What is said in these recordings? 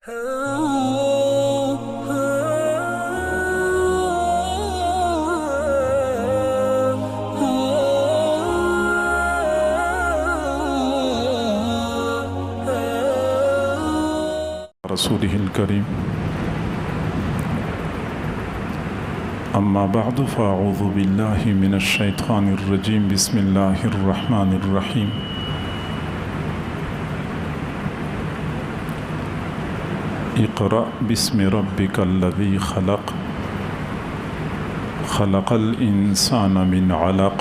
رسوله الكريم أما بعد فأعوذ بالله من الشيطان الرجيم بسم الله الرحمن الرحيم اقرأ باسم ربك الذي خلق خلق الإنسان من علق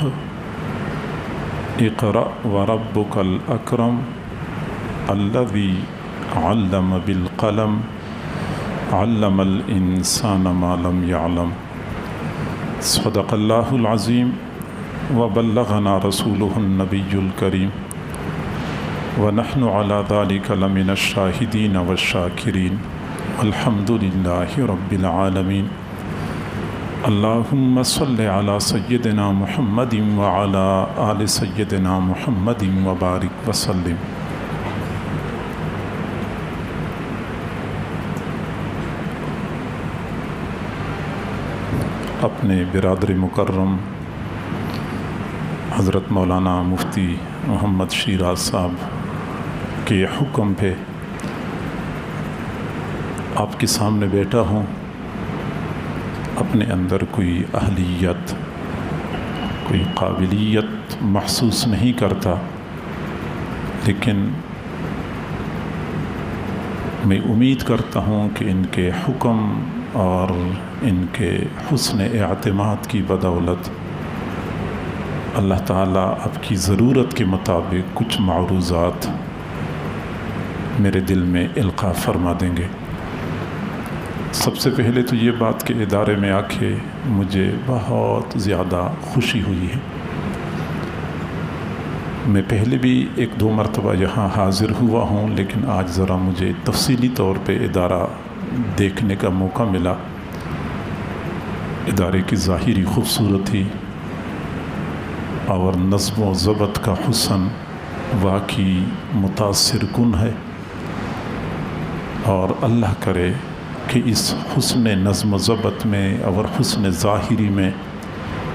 اقرأ وربك الأكرم الذي علم بالقلم علم الإنسان ما لم يعلم صدق الله العظيم وبلغنا رسوله النبي الكريم ونحن على ذلك لمن الشاهدين والشاكرين والحمد لله رب العالمين اللهم صل على سيدنا محمد وعلى آل سيدنا محمد وبارك وسلم. اپنے برادر مکرم حضرت مولانا مفتی محمد شیراز صاحب کے حکم پہ آپ کے سامنے بیٹھا ہوں. اپنے اندر کوئی اہلیت کوئی قابلیت محسوس نہیں کرتا، لیکن میں امید کرتا ہوں کہ ان کے حکم اور ان کے حسن اعتماد کی بدولت اللہ تعالیٰ آپ کی ضرورت کے مطابق کچھ معروضات میرے دل میں القاء فرما دیں گے. سب سے پہلے تو یہ بات کہ ادارے میں آ کے مجھے بہت زیادہ خوشی ہوئی ہے. میں پہلے بھی ایک دو مرتبہ یہاں حاضر ہوا ہوں، لیکن آج ذرا مجھے تفصیلی طور پہ ادارہ دیکھنے کا موقع ملا. ادارے کی ظاہری خوبصورتی اور نظم و ضبط کا حسن واقعی متاثر کن ہے، اور اللہ کرے کہ اس حسن نظم و ضبط میں اور حسن ظاہری میں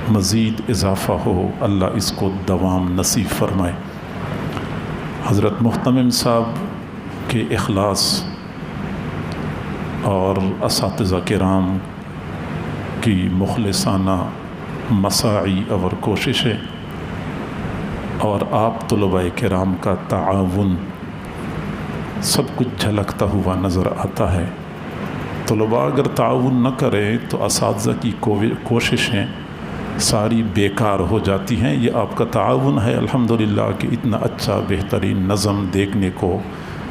مزید اضافہ ہو. اللہ اس کو دوام نصیب فرمائے. حضرت محتمم صاحب کے اخلاص اور اساتذہ کرام کی مخلصانہ مساعی اور کوششیں اور آپ طلباء کرام کا تعاون سب کچھ جھلکتا ہوا نظر آتا ہے. طلباء اگر تعاون نہ کریں تو اساتذہ کی کوششیں ساری بیکار ہو جاتی ہیں. یہ آپ کا تعاون ہے الحمدللہ کہ اتنا اچھا بہترین نظم دیکھنے کو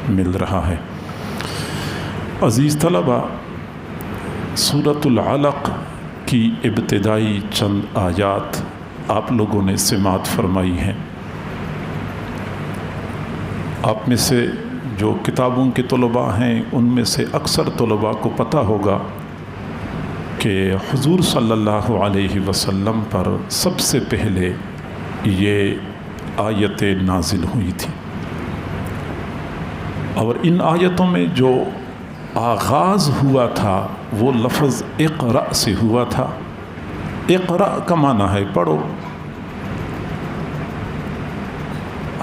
مل رہا ہے. عزیز طلباء، سورۃ العلق کی ابتدائی چند آیات آپ لوگوں نے سماعت فرمائی ہیں. آپ میں سے جو کتابوں کے طلباء ہیں ان میں سے اکثر طلباء کو پتہ ہوگا کہ حضور صلی اللہ علیہ وسلم پر سب سے پہلے یہ آیتیں نازل ہوئی تھی، اور ان آیتوں میں جو آغاز ہوا تھا وہ لفظ اقرأ سے ہوا تھا. اقرأ کا معنی ہے پڑھو.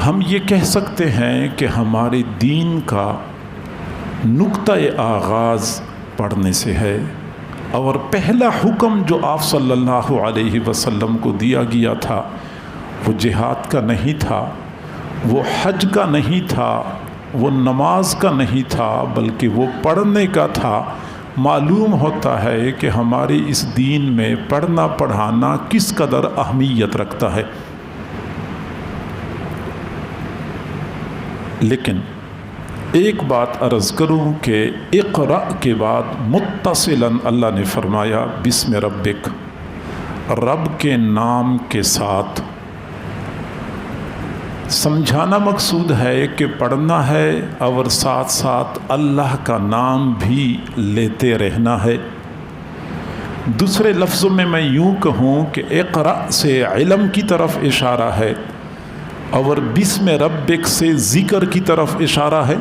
ہم یہ کہہ سکتے ہیں کہ ہمارے دین کا نقطہ آغاز پڑھنے سے ہے، اور پہلا حکم جو آپ صلی اللہ علیہ وسلم کو دیا گیا تھا وہ جہاد کا نہیں تھا، وہ حج کا نہیں تھا، وہ نماز کا نہیں تھا، بلکہ وہ پڑھنے کا تھا. معلوم ہوتا ہے کہ ہمارے اس دین میں پڑھنا پڑھانا کس قدر اہمیت رکھتا ہے. لیکن ایک بات عرض کروں کہ اقرأ کے بعد متصلاً اللہ نے فرمایا بسم ربک، رب کے نام کے ساتھ. سمجھانا مقصود ہے کہ پڑھنا ہے اور ساتھ ساتھ اللہ کا نام بھی لیتے رہنا ہے. دوسرے لفظوں میں یوں کہوں کہ اقرأ سے علم کی طرف اشارہ ہے، اور بسم ربک سے ذکر کی طرف اشارہ ہے.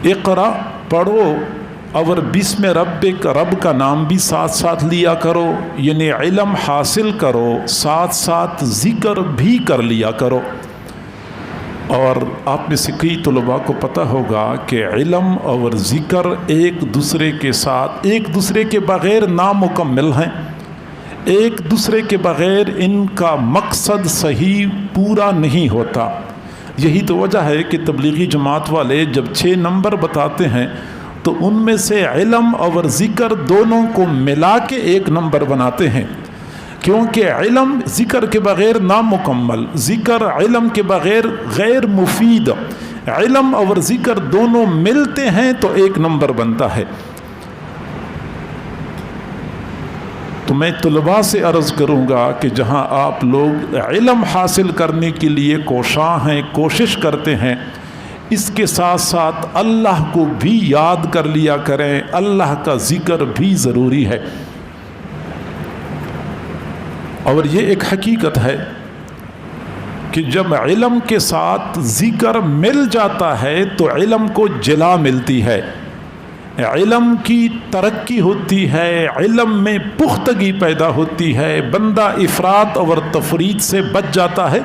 اقرأ پڑھو اور بسم ربک، رب کا نام بھی ساتھ ساتھ لیا کرو، یعنی علم حاصل کرو، ساتھ ساتھ ذکر بھی کر لیا کرو۔ اور آپ میں سے کئی طلباء کو پتہ ہوگا کہ علم اور ذکر ایک دوسرے کے ساتھ، ایک دوسرے کے بغیر نامکمل ہیں، ایک دوسرے کے بغیر ان کا مقصد صحیح پورا نہیں ہوتا۔ یہی تو وجہ ہے کہ تبلیغی جماعت والے جب 6 نمبر بتاتے ہیں تو ان میں سے علم اور ذکر دونوں کو ملا کے 1 نمبر بناتے ہیں، کیونکہ علم ذکر کے بغیر نامکمل، ذکر علم کے بغیر غیر مفید، علم اور ذکر دونوں ملتے ہیں تو 1 نمبر بنتا ہے۔ تو میں طلباء سے عرض کروں گا کہ جہاں آپ لوگ علم حاصل کرنے کے لیے کوشاں ہیں، کوشش کرتے ہیں، اس کے ساتھ ساتھ اللہ کو بھی یاد کر لیا کریں، اللہ کا ذکر بھی ضروری ہے۔ اور یہ ایک حقیقت ہے کہ جب علم کے ساتھ ذکر مل جاتا ہے تو علم کو جلا ملتی ہے، علم کی ترقی ہوتی ہے، علم میں پختگی پیدا ہوتی ہے، بندہ افراط اور تفریط سے بچ جاتا ہے۔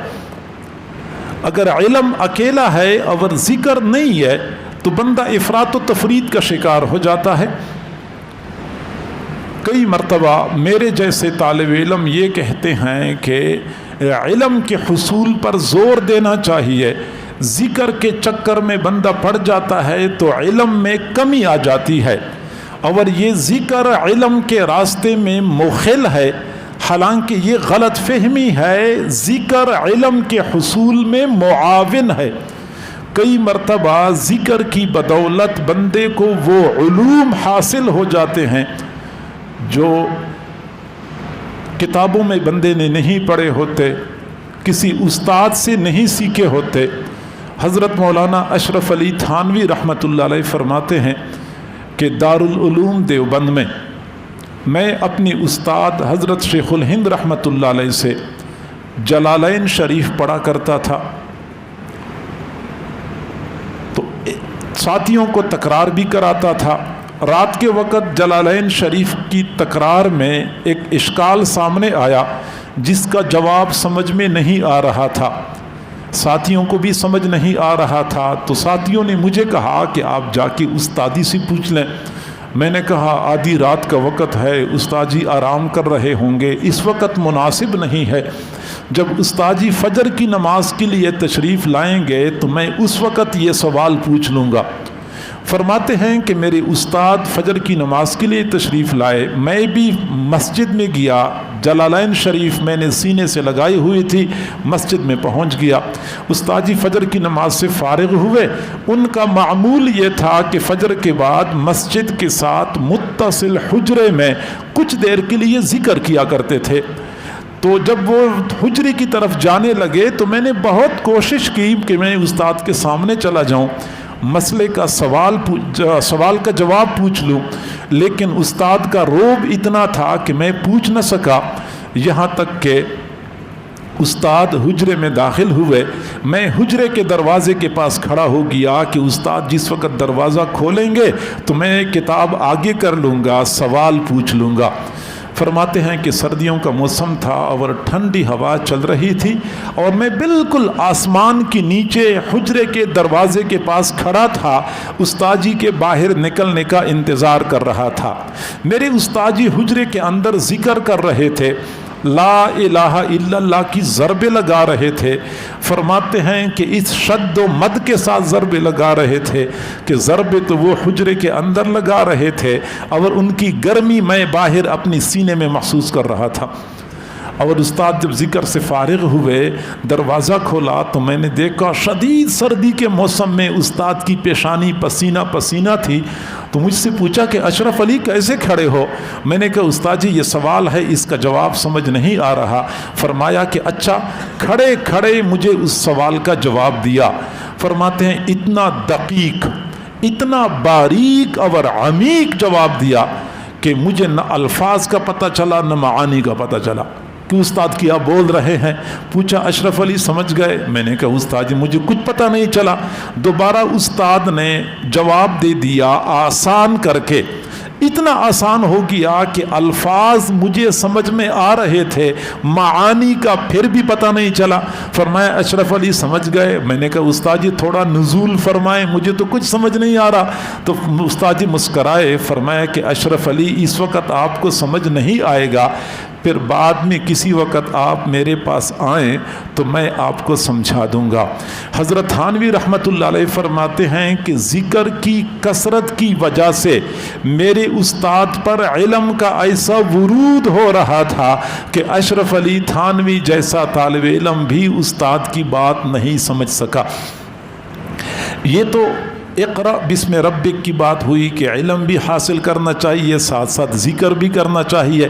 اگر علم اکیلا ہے اور ذکر نہیں ہے تو بندہ افراط و تفریط کا شکار ہو جاتا ہے۔ کئی مرتبہ میرے جیسے طالب علم یہ کہتے ہیں کہ علم کے حصول پر زور دینا چاہیے، ذکر کے چکر میں بندہ پڑ جاتا ہے تو علم میں کمی آ جاتی ہے، اور یہ ذکر علم کے راستے میں مخل ہے۔ حالانکہ یہ غلط فہمی ہے، ذکر علم کے حصول میں معاون ہے۔ کئی مرتبہ ذکر کی بدولت بندے کو وہ علوم حاصل ہو جاتے ہیں جو کتابوں میں بندے نے نہیں پڑھے ہوتے، کسی استاد سے نہیں سیکھے ہوتے۔ حضرت مولانا اشرف علی تھانوی رحمۃ اللہ علیہ فرماتے ہیں کہ دارالعلوم دیوبند میں اپنی استاد حضرت شیخ الہند رحمۃ اللہ علیہ سے جلالین شریف پڑھا کرتا تھا، تو ساتھیوں کو تکرار بھی کراتا تھا۔ رات کے وقت جلالین شریف کی تکرار میں ایک اشکال سامنے آیا جس کا جواب سمجھ میں نہیں آ رہا تھا، ساتھیوں کو بھی سمجھ نہیں آ رہا تھا، تو ساتھیوں نے مجھے کہا کہ آپ جا کے استادی سے پوچھ لیں۔ میں نے کہا آدھی رات کا وقت ہے، استاد جی آرام کر رہے ہوں گے، اس وقت مناسب نہیں ہے۔ جب استاد جی فجر کی نماز کے لیے تشریف لائیں گے تو میں اس وقت یہ سوال پوچھ لوں گا۔ فرماتے ہیں کہ میرے استاد فجر کی نماز کے لیے تشریف لائے، میں بھی مسجد میں گیا، جلالین شریف میں نے سینے سے لگائی ہوئی تھی، مسجد میں پہنچ گیا۔ استاد جی فجر کی نماز سے فارغ ہوئے، ان کا معمول یہ تھا کہ فجر کے بعد مسجد کے ساتھ متصل حجرے میں کچھ دیر کے لیے ذکر کیا کرتے تھے۔ تو جب وہ حجرے کی طرف جانے لگے تو میں نے بہت کوشش کی کہ میں استاد کے سامنے چلا جاؤں، مسئلے کا سوال کا جواب پوچھ لوں، لیکن استاد کا روب اتنا تھا کہ میں پوچھ نہ سکا۔ یہاں تک کہ استاد حجرے میں داخل ہوئے، میں حجرے کے دروازے کے پاس کھڑا ہو گیا کہ استاد جس وقت دروازہ کھولیں گے تو میں کتاب آگے کر لوں گا، سوال پوچھ لوں گا۔ فرماتے ہیں کہ سردیوں کا موسم تھا اور ٹھنڈی ہوا چل رہی تھی، اور میں بالکل آسمان کے نیچے حجرے کے دروازے کے پاس کھڑا تھا، استاد جی کے باہر نکلنے کا انتظار کر رہا تھا۔ میرے استاد جی حجرے کے اندر ذکر کر رہے تھے، لا الہ الا اللہ کی ضربے لگا رہے تھے۔ فرماتے ہیں کہ اس شد و مد کے ساتھ ضربے لگا رہے تھے کہ ضربے تو وہ حجرے کے اندر لگا رہے تھے اور ان کی گرمی میں باہر اپنی سینے میں محسوس کر رہا تھا۔ اور استاد جب ذکر سے فارغ ہوئے، دروازہ کھولا تو میں نے دیکھا شدید سردی کے موسم میں استاد کی پیشانی پسینہ پسینہ تھی۔ تو مجھ سے پوچھا کہ اشرف علی کیسے کھڑے ہو؟ میں نے کہا استاد جی یہ سوال ہے، اس کا جواب سمجھ نہیں آ رہا۔ فرمایا کہ اچھا، کھڑے کھڑے مجھے اس سوال کا جواب دیا۔ فرماتے ہیں اتنا دقیق، اتنا باریک اور عمیق جواب دیا کہ مجھے نہ الفاظ کا پتہ چلا نہ معانی کا پتہ چلا کہ استاد کیا بول رہے ہیں. پوچھا اشرف علی سمجھ گئے؟ میں نے کہا استاد جی مجھے کچھ پتہ نہیں چلا. دوبارہ استاد نے جواب دے دیا آسان کر کے. اتنا آسان ہو گیا کہ الفاظ مجھے سمجھ میں آ رہے تھے، معانی کا پھر بھی پتہ نہیں چلا. فرمایا اشرف علی سمجھ گئے؟ میں نے کہا استاد جی تھوڑا نزول فرمائیں، مجھے تو کچھ سمجھ نہیں آ رہا. تو استاد جی مسکرائے، فرمایا کہ اشرف علی اس وقت آپ کو سمجھ نہیں آئے گا، پھر بعد میں کسی وقت آپ میرے پاس آئیں تو میں آپ کو سمجھا دوں گا. حضرت تھانوی رحمۃ اللہ علیہ فرماتے ہیں کہ ذکر کی کثرت کی وجہ سے میرے استاد پر علم کا ایسا ورود ہو رہا تھا کہ اشرف علی تھانوی جیسا طالب علم بھی استاد کی بات نہیں سمجھ سکا. یہ تو اقرأ بسم ربک کی بات ہوئی کہ علم بھی حاصل کرنا چاہیے، ساتھ ساتھ ذکر بھی کرنا چاہیے.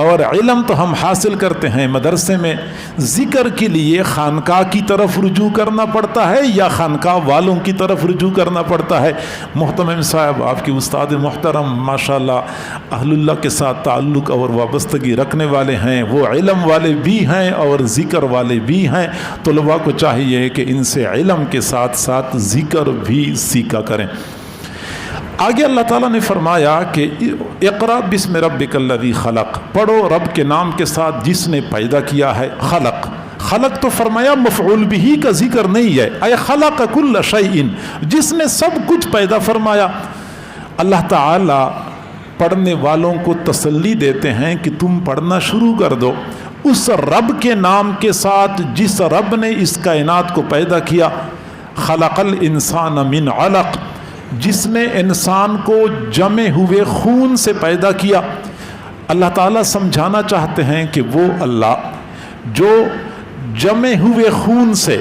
اور علم تو ہم حاصل کرتے ہیں مدرسے میں، ذکر کے لیے خانقاہ کی طرف رجوع کرنا پڑتا ہے یا خانقاہ والوں کی طرف رجوع کرنا پڑتا ہے؟ محترم صاحب آپ کے استاد محترم ماشاءاللہ اہل اللہ کے ساتھ تعلق اور وابستگی رکھنے والے ہیں، وہ علم والے بھی ہیں اور ذکر والے بھی ہیں. طلباء کو چاہیے کہ ان سے علم کے ساتھ ساتھ ذکر بھی سیکھا کریں. آگے اللہ تعالیٰ نے فرمایا کہ اقرأ بسم ربک الذی خلق، پڑھو رب کے نام کے ساتھ جس نے پیدا کیا ہے. خلق، خلق تو فرمایا مفعول بہ کا ذکر نہیں ہے، اے خلق کل شیء، جس نے سب کچھ پیدا فرمایا. اللہ تعالیٰ پڑھنے والوں کو تسلی دیتے ہیں کہ تم پڑھنا شروع کر دو اس رب کے نام کے ساتھ جس رب نے اس کائنات کو پیدا کیا. خلق الانسان من علق، جس نے انسان کو جمے ہوئے خون سے پیدا کیا. اللہ تعالیٰ سمجھانا چاہتے ہیں کہ وہ اللہ جو جمے ہوئے خون سے،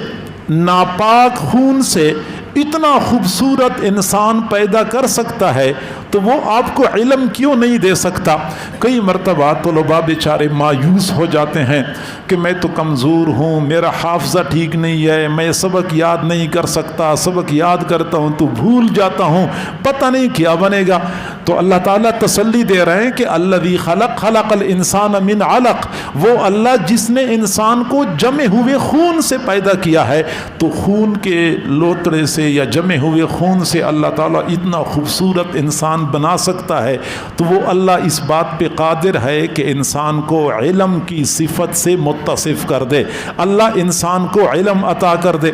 ناپاک خون سے اتنا خوبصورت انسان پیدا کر سکتا ہے تو وہ آپ کو علم کیوں نہیں دے سکتا؟ کئی مرتبہ طلباء بیچارے مایوس ہو جاتے ہیں کہ میں تو کمزور ہوں، میرا حافظہ ٹھیک نہیں ہے، میں سبق یاد نہیں کر سکتا، سبق یاد کرتا ہوں تو بھول جاتا ہوں، پتہ نہیں کیا بنے گا. تو اللہ تعالیٰ تسلی دے رہے ہیں کہ الذی خلق الانسان من علق، وہ اللہ جس نے انسان کو جمے ہوئے خون سے پیدا کیا ہے. تو خون کے لوتڑے سے یا جمے ہوئے خون سے اللہ تعالیٰ اتنا خوبصورت انسان بنا سکتا ہے. تو وہ اللہ اس بات پہ قادر ہے کہ انسان کو علم کی صفت سے متصف کر دے، اللہ انسان کو علم عطا کر دے.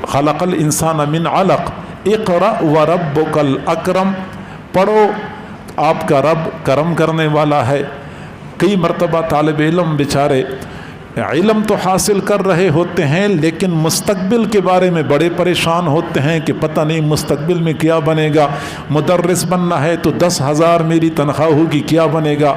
خلق الانسان من علق اقرأ وربک الاکرم، پڑھو آپ کا رب کرم کرنے والا ہے. کئی مرتبہ طالب علم بیچارے علم تو حاصل کر رہے ہوتے ہیں لیکن مستقبل کے بارے میں بڑے پریشان ہوتے ہیں کہ پتہ نہیں مستقبل میں کیا بنے گا. مدرس بننا ہے تو 10,000 میری تنخواہ ہوگی، کیا بنے گا؟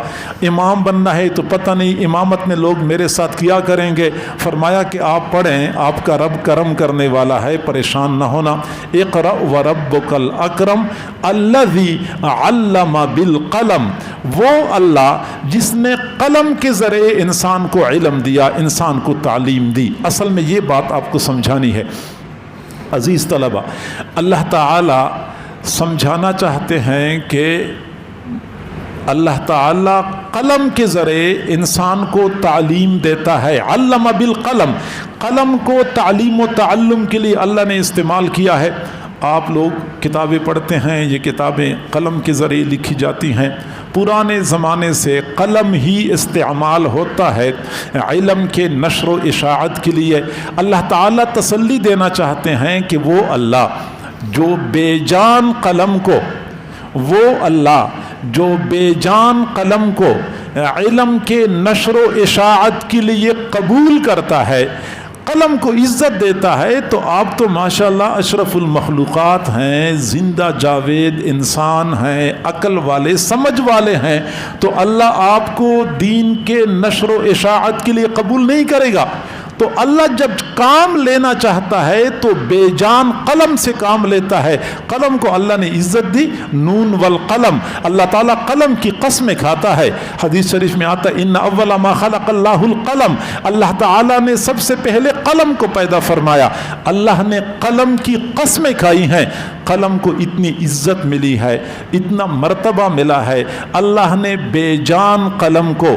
امام بننا ہے تو پتہ نہیں امامت میں لوگ میرے ساتھ کیا کریں گے. فرمایا کہ آپ پڑھیں، آپ کا رب کرم کرنے والا ہے، پریشان نہ ہونا. اقرأ وربک الاکرم الذی علم بالقلم، وہ اللہ جس نے قلم کے ذریعے انسان کو علم دیا، انسان کو تعلیم دی. اصل میں یہ بات آپ کو سمجھانی ہے عزیز طلبہ. اللہ تعالی سمجھانا چاہتے ہیں کہ اللہ تعالی قلم کے ذریعے انسان کو تعلیم دیتا ہے. علم بالقلم، قلم کو تعلیم و تعلم کے لیے اللہ نے استعمال کیا ہے. آپ لوگ کتابیں پڑھتے ہیں، یہ کتابیں قلم کے ذریعے لکھی جاتی ہیں. پرانے زمانے سے قلم ہی استعمال ہوتا ہے علم کے نشر و اشاعت کے لیے. اللہ تعالیٰ تسلی دینا چاہتے ہیں کہ وہ اللہ جو بے جان قلم کو، وہ اللہ جو بے جان قلم کو علم کے نشر و اشاعت کے لیے قبول کرتا ہے، قلم کو عزت دیتا ہے. تو آپ تو ماشاءاللہ اشرف المخلوقات ہیں، زندہ جاوید انسان ہیں، عقل والے، سمجھ والے ہیں. تو اللہ آپ کو دین کے نشر و اشاعت کے لیے قبول نہیں کرے گا. تو اللہ جب کام لینا چاہتا ہے تو بے جان قلم سے کام لیتا ہے. قلم کو اللہ نے عزت دی. نون والقلم، اللہ تعالیٰ قلم کی قسمیں کھاتا ہے. حدیث شریف میں آتا ہے ان اول ما خلق اللہ القلم، اللہ تعالیٰ نے سب سے پہلے قلم کو پیدا فرمایا. اللہ نے قلم کی قسمیں کھائی ہیں. قلم کو اتنی عزت ملی ہے، اتنا مرتبہ ملا ہے. اللہ نے بے جان قلم کو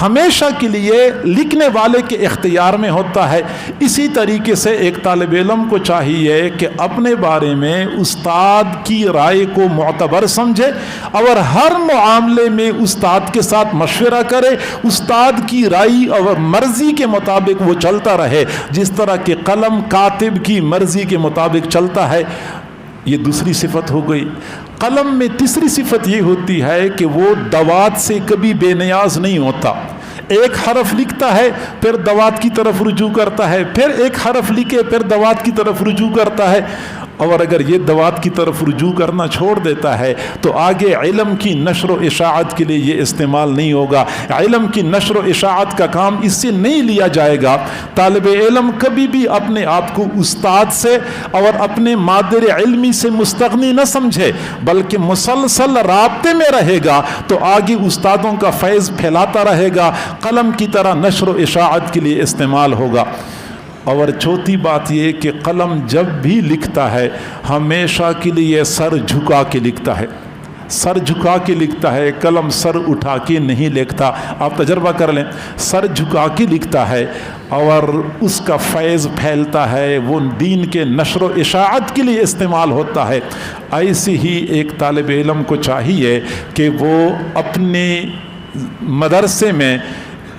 ہمیشہ کے لیے لکھنے والے کے اختیار میں ہوتا ہے۔ اسی طریقے سے ایک طالب علم کو چاہیے کہ اپنے بارے میں استاد کی رائے کو معتبر سمجھے اور ہر معاملے میں استاد کے ساتھ مشورہ کرے، استاد کی رائے اور مرضی کے مطابق وہ چلتا رہے، جس طرح کہ قلم کاتب کی مرضی کے مطابق چلتا ہے۔ یہ دوسری صفت ہو گئی۔ قلم میں تیسری صفت یہ ہوتی ہے کہ وہ دوات سے کبھی بے نیاز نہیں ہوتا۔ ایک حرف لکھتا ہے پھر دوات کی طرف رجوع کرتا ہے، پھر ایک حرف لکھے پھر دوات کی طرف رجوع کرتا ہے، اور اگر یہ دوات کی طرف رجوع کرنا چھوڑ دیتا ہے تو آگے علم کی نشر و اشاعت کے لیے یہ استعمال نہیں ہوگا۔ علم کی نشر و اشاعت کا کام اس سے نہیں لیا جائے گا۔ طالب علم کبھی بھی اپنے آپ کو استاد سے اور اپنے مادر علمی سے مستغنی نہ سمجھے، بلکہ مسلسل رابطے میں رہے گا تو آگے استادوں کا فیض پھیلاتا رہے گا، قلم کی طرح نشر و اشاعت کے لیے استعمال ہوگا۔ اور چوتھی بات یہ کہ قلم جب بھی لکھتا ہے ہمیشہ کے لیے سر جھکا کے لکھتا ہے، سر جھکا کے لکھتا ہے، قلم سر اٹھا کے نہیں لکھتا۔ آپ تجربہ کر لیں، سر جھکا کے لکھتا ہے اور اس کا فیض پھیلتا ہے، وہ دین کے نشر و اشاعت کے لیے استعمال ہوتا ہے۔ ایسے ہی ایک طالب علم کو چاہیے کہ وہ اپنے مدرسے میں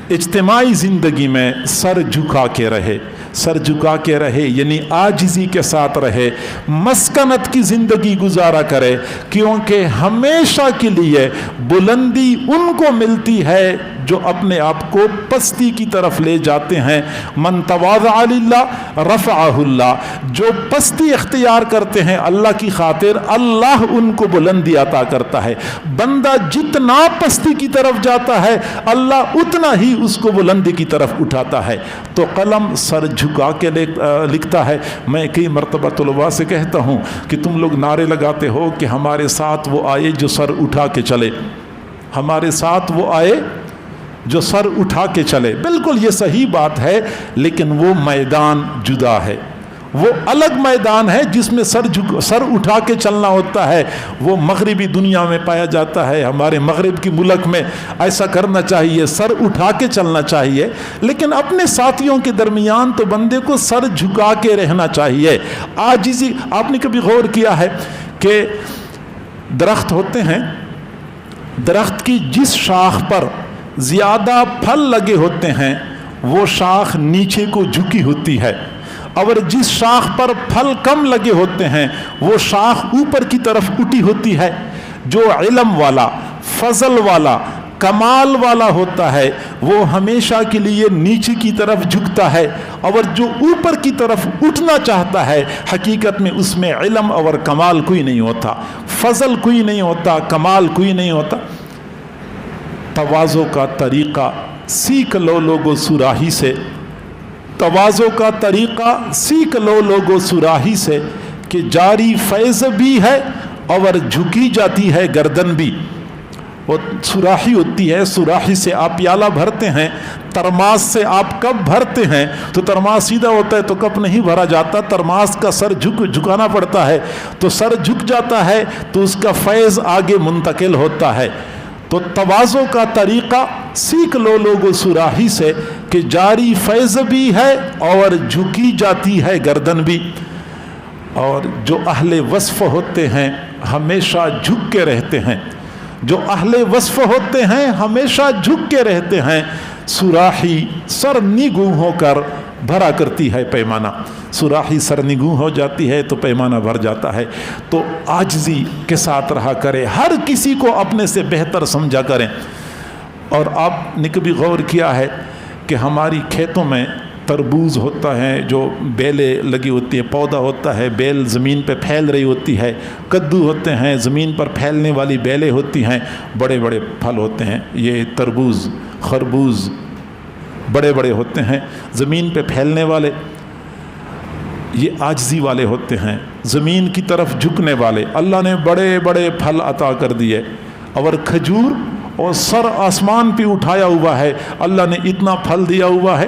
اجتماعی زندگی میں سر جھکا کے رہے، سر جھکا کے رہے یعنی عاجزی کے ساتھ رہے، مسکنت کی زندگی گزارا کرے، کیونکہ ہمیشہ کے لیے بلندی ان کو ملتی ہے جو اپنے آپ کو پستی کی طرف لے جاتے ہیں۔ من تواضع للہ رفعہ اللہ، جو پستی اختیار کرتے ہیں اللہ کی خاطر، اللہ ان کو بلندی عطا کرتا ہے۔ بندہ جتنا پستی کی طرف جاتا ہے اللہ اتنا ہی اس کو بلندی کی طرف اٹھاتا ہے۔ تو قلم سر جھکا کے لکھتا ہے۔ میں کئی مرتبہ طلباء سے کہتا ہوں کہ تم لوگ نعرے لگاتے ہو کہ ہمارے ساتھ وہ آئے جو سر اٹھا کے چلے، ہمارے ساتھ وہ آئے جو سر اٹھا کے چلے۔ بالکل یہ صحیح بات ہے، لیکن وہ میدان جدا ہے، وہ الگ میدان ہے جس میں سر اٹھا کے چلنا ہوتا ہے۔ وہ مغربی دنیا میں پایا جاتا ہے، ہمارے مغرب کی ملک میں ایسا کرنا چاہیے، سر اٹھا کے چلنا چاہیے، لیکن اپنے ساتھیوں کے درمیان تو بندے کو سر جھکا کے رہنا چاہیے۔ عاجزی، آپ نے کبھی غور کیا ہے کہ درخت ہوتے ہیں، درخت کی جس شاخ پر زیادہ پھل لگے ہوتے ہیں وہ شاخ نیچے کو جھکی ہوتی ہے، اور جس شاخ پر پھل کم لگے ہوتے ہیں وہ شاخ اوپر کی طرف اٹھی ہوتی ہے۔ جو علم والا، فضل والا، کمال والا ہوتا ہے وہ ہمیشہ کے لیے نیچے کی طرف جھکتا ہے، اور جو اوپر کی طرف اٹھنا چاہتا ہے حقیقت میں اس میں علم اور کمال کوئی نہیں ہوتا، فضل کوئی نہیں ہوتا، کمال کوئی نہیں ہوتا۔ تواضع کا طریقہ سیکھ لو لوگو سراہی سے، تواضع کا طریقہ سیکھ لو لوگو سراہی سے، کہ جاری فیض بھی ہے اور جھکی جاتی ہے گردن بھی۔ وہ سراہی ہوتی ہے، سراہی سے آپ پیالہ بھرتے ہیں، ترماس سے آپ کپ بھرتے ہیں تو ترماس سیدھا ہوتا ہے تو کپ نہیں بھرا جاتا، ترماس کا سر جھکانا پڑتا ہے، تو سر جھک جاتا ہے تو اس کا فیض آگے منتقل ہوتا ہے۔ تو تواضع کا طریقہ سیکھ لو لوگو سراہی سے، کہ جاری فیض بھی ہے اور جھکی جاتی ہے گردن بھی۔ اور جو اہل وصف ہوتے ہیں ہمیشہ جھک کے رہتے ہیں، جو اہل وصف ہوتے ہیں ہمیشہ جھک کے رہتے ہیں۔ سراہی سرنگوں ہو کر بھرا کرتی ہے پیمانہ، سراہی سرنگوں ہو جاتی ہے تو پیمانہ بھر جاتا ہے۔ تو عاجزی کے ساتھ رہا کرے، ہر کسی کو اپنے سے بہتر سمجھا کریں۔ اور آپ نے کبھی غور کیا ہے کہ ہماری کھیتوں میں تربوز ہوتا ہے، جو بیلیں لگی ہوتی ہیں، پودا ہوتا ہے، بیل زمین پہ پھیل رہی ہوتی ہے، کدو ہوتے ہیں زمین پر پھیلنے والی بیلیں ہوتی ہیں، بڑے بڑے پھل ہوتے ہیں۔ یہ تربوز، خربوز بڑے بڑے ہوتے ہیں زمین پہ پھیلنے والے، یہ عاجزی والے ہوتے ہیں، زمین کی طرف جھکنے والے۔ اللہ نے بڑے بڑے پھل عطا کر دیے، اور کھجور اور سر آسمان پہ اٹھایا ہوا ہے، اللہ نے اتنا پھل دیا ہوا ہے،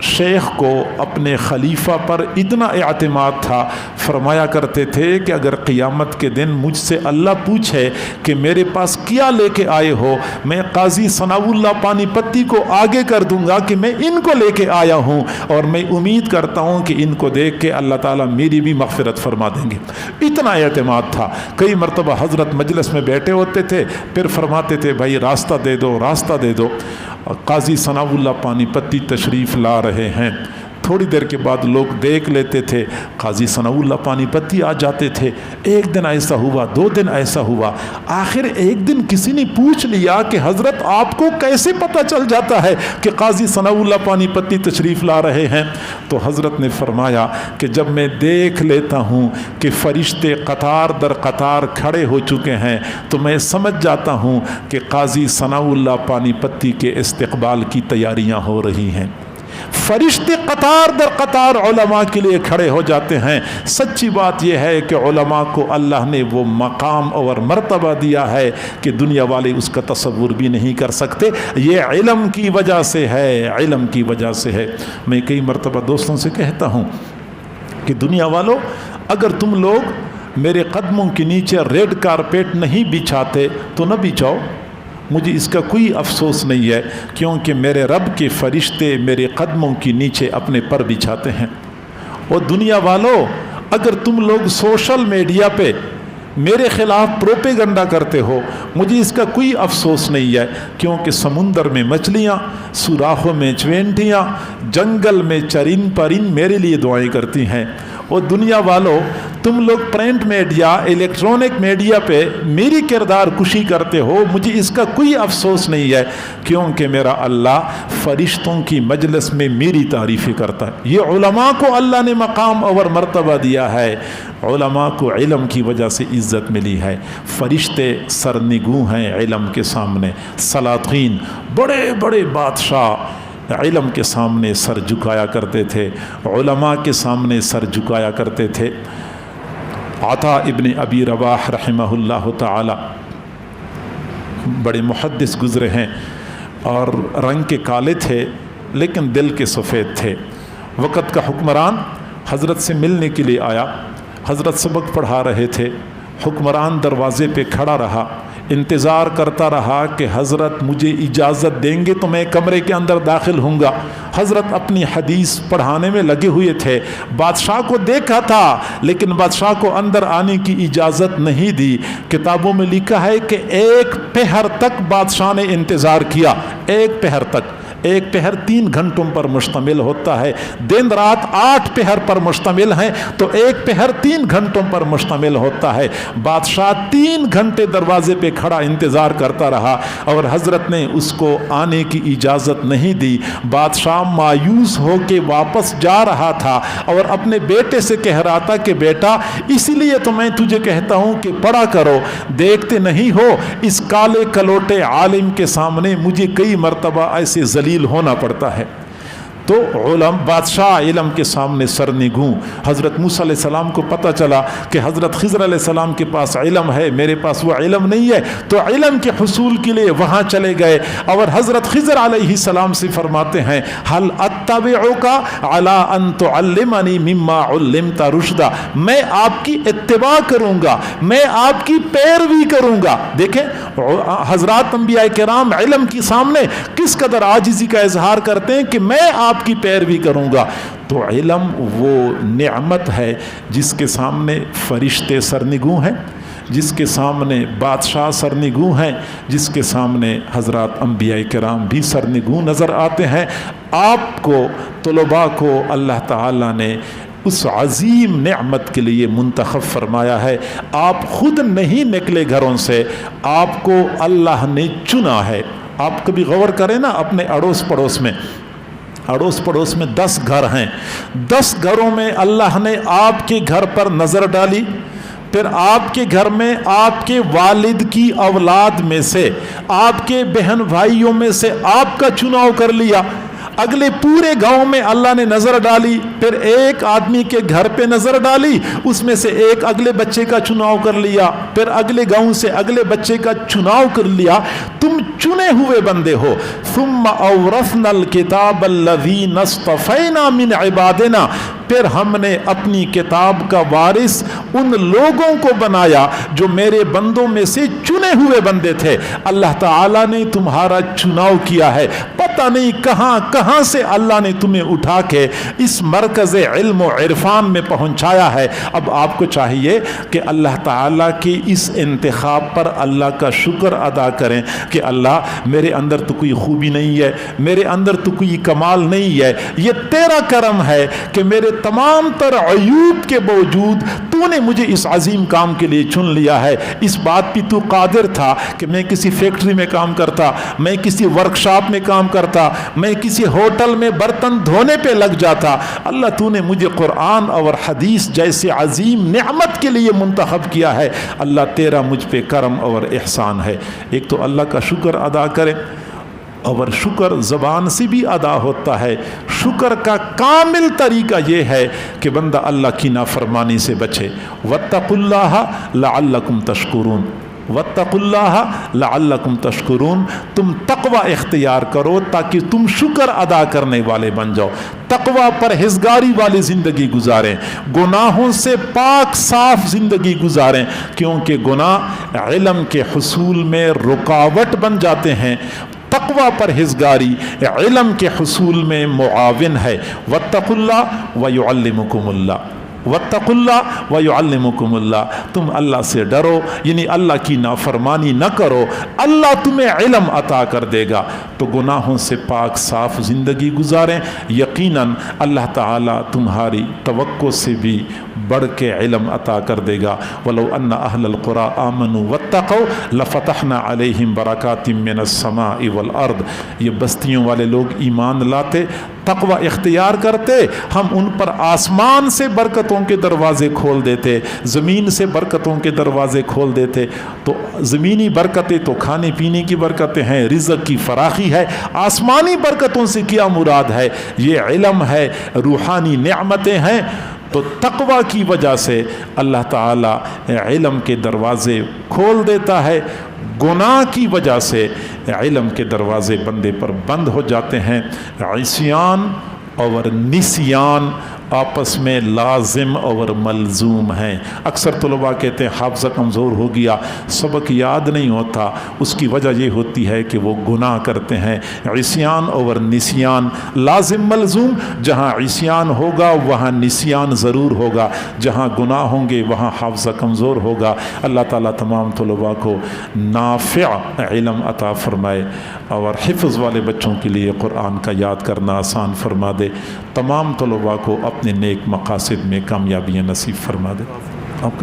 شیخ کو اپنے خلیفہ پر اتنا اعتماد تھا، فرمایا کرتے تھے کہ اگر قیامت کے دن مجھ سے اللہ پوچھے کہ میرے پاس کیا لے کے آئے ہو، میں قاضی ثناء اللہ پانی پتی کو آگے کر دوں گا کہ میں ان کو لے کے آیا ہوں، اور میں امید کرتا ہوں کہ ان کو دیکھ کے اللہ تعالیٰ میری بھی مغفرت فرما دیں گے۔ اتنا اعتماد تھا۔ کئی مرتبہ حضرت مجلس میں بیٹھے ہوتے تھے، پھر فرماتے تھے بھائی راستہ دے دو، راستہ دے دو۔ قاضی ثناء اللہ پانی پتی تشریف لا رہے ہیں، تھوڑی دیر کے بعد لوگ دیکھ لیتے تھے، قاضی ثناء اللہ پانی پتی آ جاتے تھے۔ ایک دن ایسا ہوا، 2 دن ایسا ہوا، آخر ایک دن کسی نے پوچھ لیا کہ حضرت آپ کو کیسے پتہ چل جاتا ہے کہ قاضی ثناء اللہ پانی پتی تشریف لا رہے ہیں؟ تو حضرت نے فرمایا کہ جب میں دیکھ لیتا ہوں کہ فرشتے قطار در قطار کھڑے ہو چکے ہیں تو میں سمجھ جاتا ہوں کہ قاضی ثناء اللہ پانی پتی کے استقبال کی تیاریاں ہو رہی ہیں۔ فرشتے قطار در قطار علماء کے لیے کھڑے ہو جاتے ہیں۔ سچی بات یہ ہے کہ علماء کو اللہ نے وہ مقام اور مرتبہ دیا ہے کہ دنیا والے اس کا تصور بھی نہیں کر سکتے۔ یہ علم کی وجہ سے ہے، علم کی وجہ سے ہے۔ میں کئی مرتبہ دوستوں سے کہتا ہوں کہ دنیا والوں، اگر تم لوگ میرے قدموں کے نیچے ریڈ کارپیٹ نہیں بچھاتے تو نہ بچھاؤ، مجھے اس کا کوئی افسوس نہیں ہے، کیونکہ میرے رب کے فرشتے میرے قدموں کے نیچے اپنے پر بچھاتے ہیں۔ اور دنیا والوں، اگر تم لوگ سوشل میڈیا پہ میرے خلاف پروپیگنڈا کرتے ہو، مجھے اس کا کوئی افسوس نہیں ہے، کیونکہ سمندر میں مچھلیاں، سوراخوں میں چوینٹیاں، جنگل میں چرند پرند میرے لیے دعائیں کرتی ہیں۔ اور دنیا والوں، تم لوگ پرنٹ میڈیا، الیکٹرانک میڈیا پہ میری کردار کشی کرتے ہو، مجھے اس کا کوئی افسوس نہیں ہے، کیونکہ میرا اللہ فرشتوں کی مجلس میں میری تعریفیں کرتا ہے۔ یہ علماء کو اللہ نے مقام اور مرتبہ دیا ہے، علماء کو علم کی وجہ سے عزت ملی ہے۔ فرشتے سرنگوں ہیں علم کے سامنے، سلاطین بڑے بڑے بادشاہ علم کے سامنے سر جھکایا کرتے تھے، علماء کے سامنے سر جھکایا کرتے تھے۔ عطا ابن ابی رباح رحمہ اللہ تعالی بڑے محدث گزرے ہیں، اور رنگ کے کالے تھے لیکن دل کے سفید تھے۔ وقت کا حکمران حضرت سے ملنے کے لیے آیا، حضرت سبق پڑھا رہے تھے، حکمران دروازے پہ کھڑا رہا، انتظار کرتا رہا کہ حضرت مجھے اجازت دیں گے تو میں کمرے کے اندر داخل ہوں گا۔ حضرت اپنی حدیث پڑھانے میں لگے ہوئے تھے، بادشاہ کو دیکھا تھا لیکن بادشاہ کو اندر آنے کی اجازت نہیں دی۔ کتابوں میں لکھا ہے کہ 1 پہر تک بادشاہ نے انتظار کیا، 1 پہر تک۔ 1 پہر 3 گھنٹوں پر مشتمل ہوتا ہے، دن رات 8 پہر پر مشتمل ہیں، تو 1 پہر 3 گھنٹوں پر مشتمل ہوتا ہے۔ بادشاہ 3 گھنٹے دروازے پہ کھڑا انتظار کرتا رہا اور حضرت نے اس کو آنے کی اجازت نہیں دی۔ بادشاہ مایوس ہو کے واپس جا رہا تھا اور اپنے بیٹے سے کہہ رہا تھا کہ بیٹا، اسی لیے تو میں تجھے کہتا ہوں کہ پڑھا کرو، دیکھتے نہیں ہو اس کالے کلوٹے عالم کے سامنے مجھے کئی مرتبہ ایسے ذلیل ہونا پڑتا ہے۔ تو بادشاہ علم کے سامنے سرنگوں۔ حضرت موسیٰ علیہ السلام کو پتہ چلا کہ حضرت خضر علیہ السلام کے پاس علم ہے، میرے پاس وہ علم نہیں ہے، تو علم کے حصول کے لیے وہاں چلے گئے، اور حضرت خضر علیہ السلام سے فرماتے ہیں هل اتبعک علی ان تعلمنی مما علمت رشدا، میں آپ کی اتباع کروں گا، میں آپ کی پیروی کروں گا۔ دیکھیں حضرات انبیاء کرام علم کے سامنے کس قدر عاجزی کا اظہار کرتے ہیں کہ میں آپ کی پیروی کروں گا۔ تو علم وہ نعمت ہے جس کے سامنے فرشتے سرنگوں ہیں، جس کے سامنے بادشاہ سرنگوں ہیں، جس کے سامنے حضرات انبیاء کرام بھی سرنگوں نظر آتے ہیں۔ آپ کو طلباء کو اللہ تعالیٰ نے اس عظیم نعمت کے لیے منتخب فرمایا ہے۔ آپ خود نہیں نکلے گھروں سے، آپ کو اللہ نے چنا ہے۔ آپ کبھی غور کریں نا اپنے اڑوس پڑوس میں، اڑوس پڑوس میں 10 گھر ہیں، 10 گھروں میں اللہ نے آپ کے گھر پر نظر ڈالی، پھر آپ کے گھر میں آپ کے والد کی اولاد میں سے، آپ کے بہن بھائیوں میں سے آپ کا چناؤ کر لیا۔ اگلے پورے گاؤں میں اللہ نے نظر ڈالی، پھر ایک آدمی کے گھر پہ نظر ڈالی، اس میں سے ایک اگلے بچے کا چناؤ کر لیا، پھر اگلے گاؤں سے اگلے بچے کا چناؤ کر لیا، تم چنے ہوئے بندے ہو۔ ثم اورثنا الکتاب الذین اصطفینا من عبادنا، پھر ہم نے اپنی کتاب کا وارث ان لوگوں کو بنایا جو میرے بندوں میں سے چنے ہوئے بندے تھے۔ اللہ تعالیٰ نے تمہارا چناؤ کیا ہے، پتہ نہیں کہاں کہاں سے اللہ نے تمہیں اٹھا کے اس مرکز علم و عرفان میں پہنچایا ہے۔ اب آپ کو چاہیے کہ اللہ تعالیٰ کی اس انتخاب پر اللہ کا شکر ادا کریں کہ اللہ میرے اندر تو کوئی خوبی نہیں ہے، میرے اندر تو کوئی کمال نہیں ہے، یہ تیرا کرم ہے کہ میرے تمام تر عیوب کے باوجود تو نے مجھے اس عظیم کام کے لیے چن لیا ہے۔ اس بات پہ تو قادر تھا کہ میں کسی فیکٹری میں کام کرتا، میں کسی ورکشاپ میں کام کرتا، میں کسی ہوٹل میں برتن دھونے پہ لگ جاتا، اللہ تو نے مجھے قرآن اور حدیث جیسے عظیم نعمت کے لیے منتخب کیا ہے۔ اللہ تیرا مجھ پہ کرم اور احسان ہے۔ ایک تو اللہ کا شکر ادا کریں، اور شکر زبان سے بھی ادا ہوتا ہے۔ شکر کا کامل طریقہ یہ ہے کہ بندہ اللہ کی نافرمانی سے بچے۔ واتقوا اللہ لعلکم تشکرون، واتقوا اللہ لعلکم تشکرون، تم تقوی اختیار کرو تاکہ تم شکر ادا کرنے والے بن جاؤ، تقوی پرہیزگاری والی زندگی گزاریں، گناہوں سے پاک صاف زندگی گزاریں، کیونکہ گناہ علم کے حصول میں رکاوٹ بن جاتے ہیں، تقوی پرہیزگاری علم کے حصول میں معاون ہے۔ واتقوا اللہ ویعلمکم اللہ، واتقوا اللہ ویعلمکم اللہ، تم اللہ سے ڈرو، یعنی اللہ کی نافرمانی نہ کرو، اللہ تمہیں علم عطا کر دے گا۔ تو گناہوں سے پاک صاف زندگی گزاریں، یقیناً اللہ تعالیٰ تمہاری توقع سے بھی بڑھ کے علم عطا کر دے گا۔ وَلَوْ أَنَّ أَهْلَ الْقُرَىٰ آمَنُوا وَاتَّقَوْا لَفَتَحْنَا عَلَيْهِمْ بَرَكَاتٍ مِّنَ السَّمَاءِ وَالْأَرْضِ، یہ بستیوں والے لوگ ایمان لاتے، تقوی اختیار کرتے، ہم ان پر آسمان سے برکتوں کے دروازے کھول دیتے، زمین سے برکتوں کے دروازے کھول دیتے۔ تو زمینی برکتیں تو کھانے پینے کی برکتیں ہیں، رزق کی فراخی ہے، آسمانی برکتوں سے کیا مراد ہے؟ یہ علم ہے، روحانی نعمتیں ہیں۔ تو تقوی کی وجہ سے اللہ تعالیٰ علم کے دروازے کھول دیتا ہے، گناہ کی وجہ سے علم کے دروازے بندے پر بند ہو جاتے ہیں۔ عصیان اور نسیان آپس میں لازم اور ملزوم ہیں۔ اکثر طلباء کہتے ہیں حافظہ کمزور ہو گیا، سبق یاد نہیں ہوتا، اس کی وجہ یہ ہوتی ہے کہ وہ گناہ کرتے ہیں۔ عصیان اور نسیان لازم ملزوم، جہاں عصیان ہوگا وہاں نسیان ضرور ہوگا، جہاں گناہ ہوں گے وہاں حافظہ کمزور ہوگا۔ اللہ تعالیٰ تمام طلباء کو نافع علم عطا فرمائے، اور حفظ والے بچوں کے لیے قرآن کا یاد کرنا آسان فرما دے، تمام طلباء کو اپنے نیک مقاصد میں کامیابیاں نصیب فرما دے۔ آپ